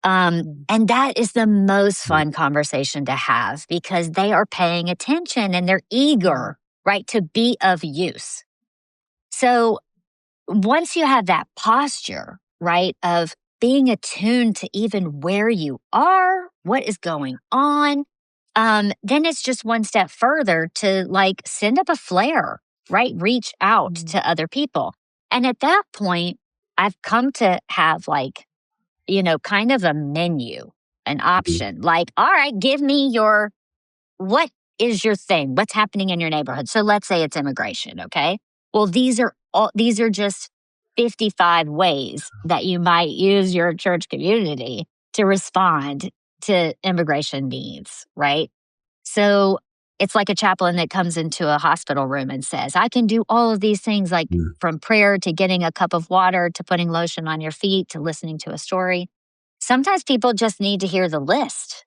And that is the most fun conversation to have because they are paying attention and they're eager, right, to be of use. So once you have that posture, right, of being attuned to even where you are, what is going on, then it's just one step further to like send up a flare, right? Reach out to other people. And at that point, I've come to have like, kind of a menu, an option. Like, all right, give me what is your thing? What's happening in your neighborhood? So let's say it's immigration, okay? Well, these are just 55 ways that you might use your church community to respond to immigration needs, right? So it's like a chaplain that comes into a hospital room and says, I can do all of these things, like from prayer to getting a cup of water to putting lotion on your feet to listening to a story. Sometimes people just need to hear the list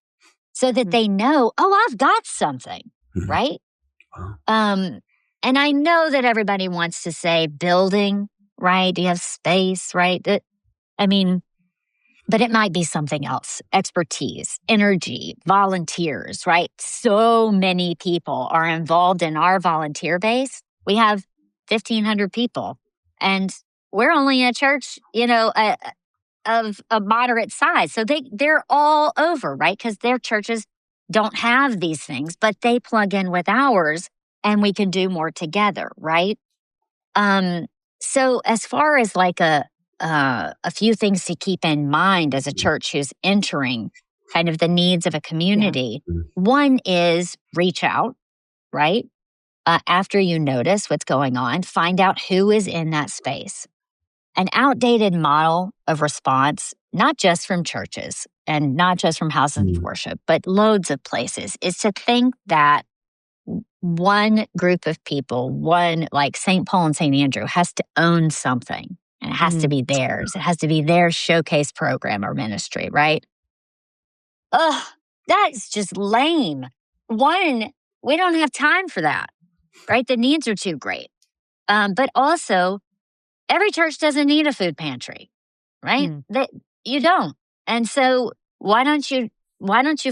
so that they know, oh, I've got something, right? And I know that everybody wants to say building, right? Do you have space, right? But it might be something else. Expertise, energy, volunteers, right? So many people are involved in our volunteer base. We have 1,500 people. And we're only a church, of a moderate size. So they're all over, right? Because their churches don't have these things, but they plug in with ours and we can do more together, right? So as far as like a few things to keep in mind as a church who's entering kind of the needs of a community. One is reach out, right? After you notice what's going on, find out who is in that space. An outdated model of response, not just from churches and not just from houses of worship, but loads of places, is to think that one group of people, one like St. Paul and St. Andrew, has to own something. And it has to be theirs. It has to be their showcase program or ministry, right? Ugh, that's just lame. One, we don't have time for that, right? The needs are too great. But also, every church doesn't need a food pantry, right? You don't. And so why don't you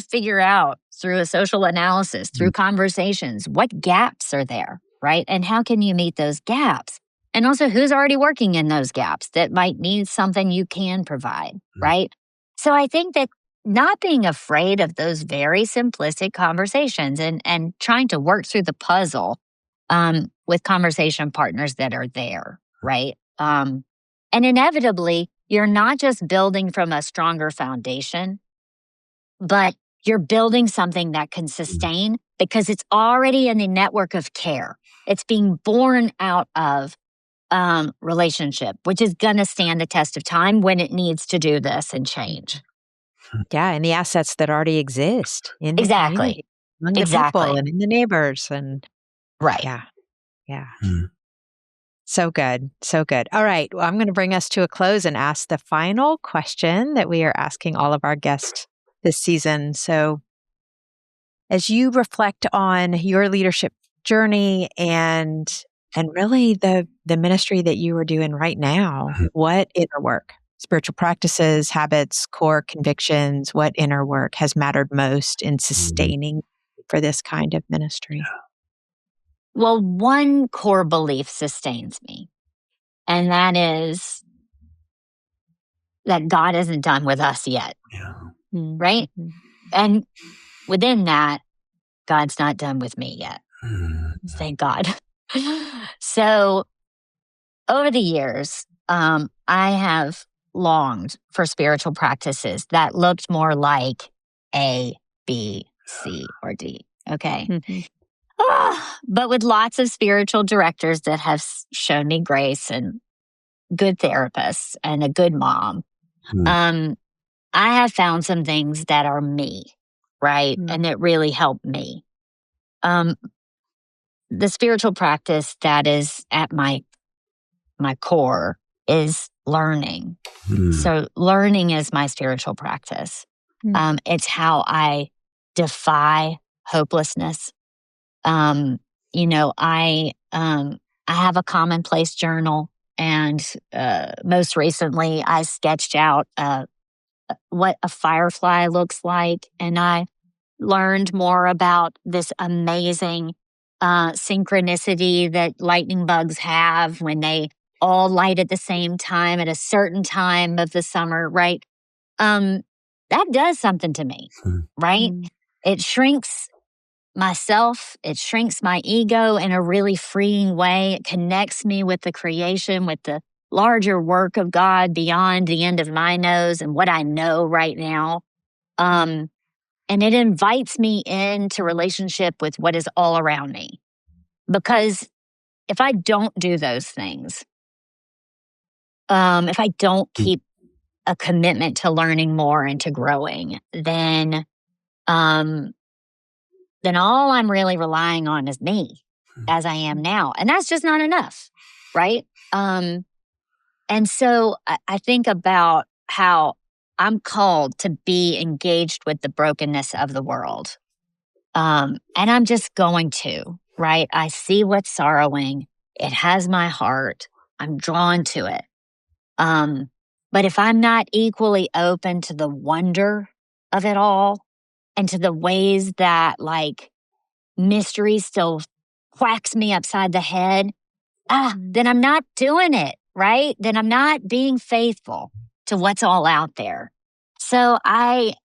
figure out through a social analysis, through conversations, what gaps are there, right? And how can you meet those gaps? And also, who's already working in those gaps that might need something you can provide, right? So I think that not being afraid of those very simplistic conversations and trying to work through the puzzle with conversation partners that are there, right? And inevitably, you're not just building from a stronger foundation, but you're building something that can sustain because it's already in the network of care. It's being born out of relationship, which is going to stand the test of time when it needs to do this and change. Yeah, and the assets that already exist in the community, among the people and in the neighbors. And right. Yeah. So good. So good. All right. Well, I'm going to bring us to a close and ask the final question that we are asking all of our guests this season. So as you reflect on your leadership journey and really the ministry that you are doing right now, what inner work, spiritual practices, habits, core convictions, what inner work has mattered most in sustaining for this kind of ministry? Well, one core belief sustains me, and that is that God isn't done with us yet, right? And within that, God's not done with me yet. Thank God. So over the years, I have longed for spiritual practices that looked more like A, B, C, or D. Okay. But with lots of spiritual directors that have shown me grace and good therapists and a good mom, I have found some things that are me, right? And that really help me. The spiritual practice that is at my core is learning. So learning is my spiritual practice. It's how I defy hopelessness. I have a commonplace journal, and most recently I sketched out what a firefly looks like, and I learned more about this amazing synchronicity that lightning bugs have when they all light at the same time at a certain time of the summer, right? That does something to me, right? It shrinks myself, it shrinks my ego in a really freeing way. It connects me with the creation, with the larger work of God beyond the end of my nose and what I know right now. And it invites me into relationship with what is all around me. Because if I don't do those things, if I don't keep a commitment to learning more and to growing, then all I'm really relying on is me as I am now. And that's just not enough, right? And so I think about how I'm called to be engaged with the brokenness of the world. And I'm just going to, right? I see what's sorrowing. It has my heart. I'm drawn to it. But if I'm not equally open to the wonder of it all and to the ways that like mystery still whacks me upside the head, then I'm not doing it, right? Then I'm not being faithful to what's all out there. So I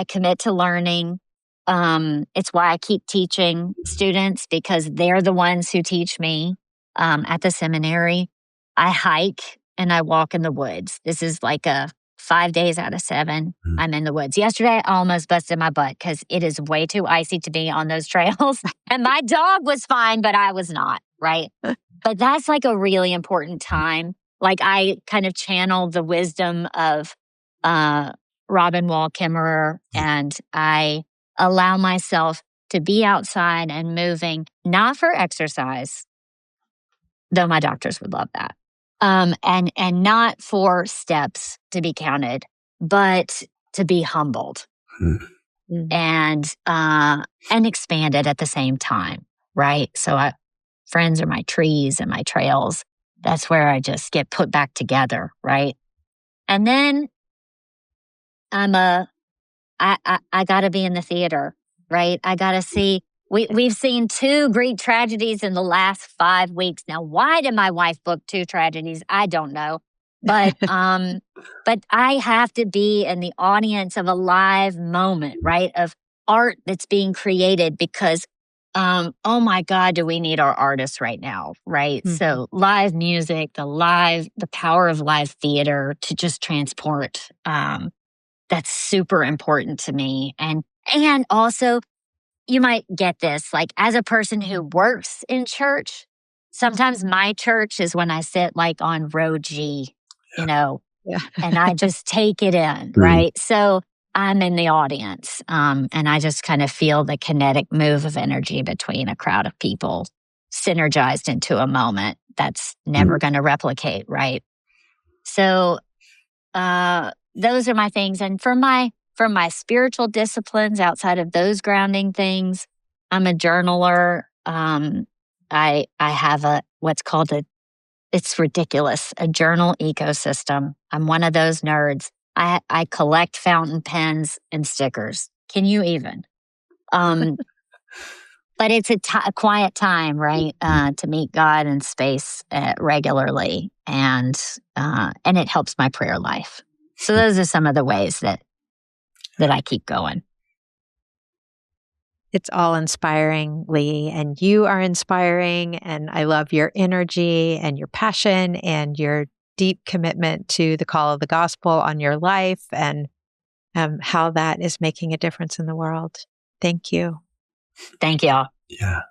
commit to learning. It's why I keep teaching students, because they're the ones who teach me at the seminary. I hike and I walk in the woods. This is like a 5 days out of 7, I'm in the woods. Yesterday, I almost busted my butt because it is way too icy to be on those trails. And my dog was fine, but I was not, right? But that's like a really important time. Like I kind of channeled the wisdom of Robin Wall Kimmerer, and I allow myself to be outside and moving, not for exercise, though my doctors would love that. And not for steps to be counted, but to be humbled and expanded at the same time, right? So friends are my trees and my trails. That's where I just get put back together, right? And then I got to be in the theater, right? I got to see. We've seen 2 Greek tragedies in the last 5 weeks. Now, why did my wife book 2 tragedies? I don't know. But I have to be in the audience of a live moment, right? Of art that's being created, because, oh my God, do we need our artists right now, right? So live music, the power of live theater to just transport, that's super important to me. And also, you might get this, like as a person who works in church, sometimes my church is when I sit like on row G, and I just take it in, right? So I'm in the audience, and I just kind of feel the kinetic move of energy between a crowd of people synergized into a moment that's never going to replicate, right? So those are my things. And for my spiritual disciplines outside of those grounding things, I'm a journaler. I have what's called it's ridiculous, a journal ecosystem. I'm one of those nerds. I collect fountain pens and stickers. Can you even? But it's a quiet time, right? To meet God in space regularly, and it helps my prayer life. So those are some of the ways that I keep going. It's all inspiring, Lee, and you are inspiring, and I love your energy and your passion and your deep commitment to the call of the gospel on your life, and how that is making a difference in the world. Thank you. Thank y'all. Yeah.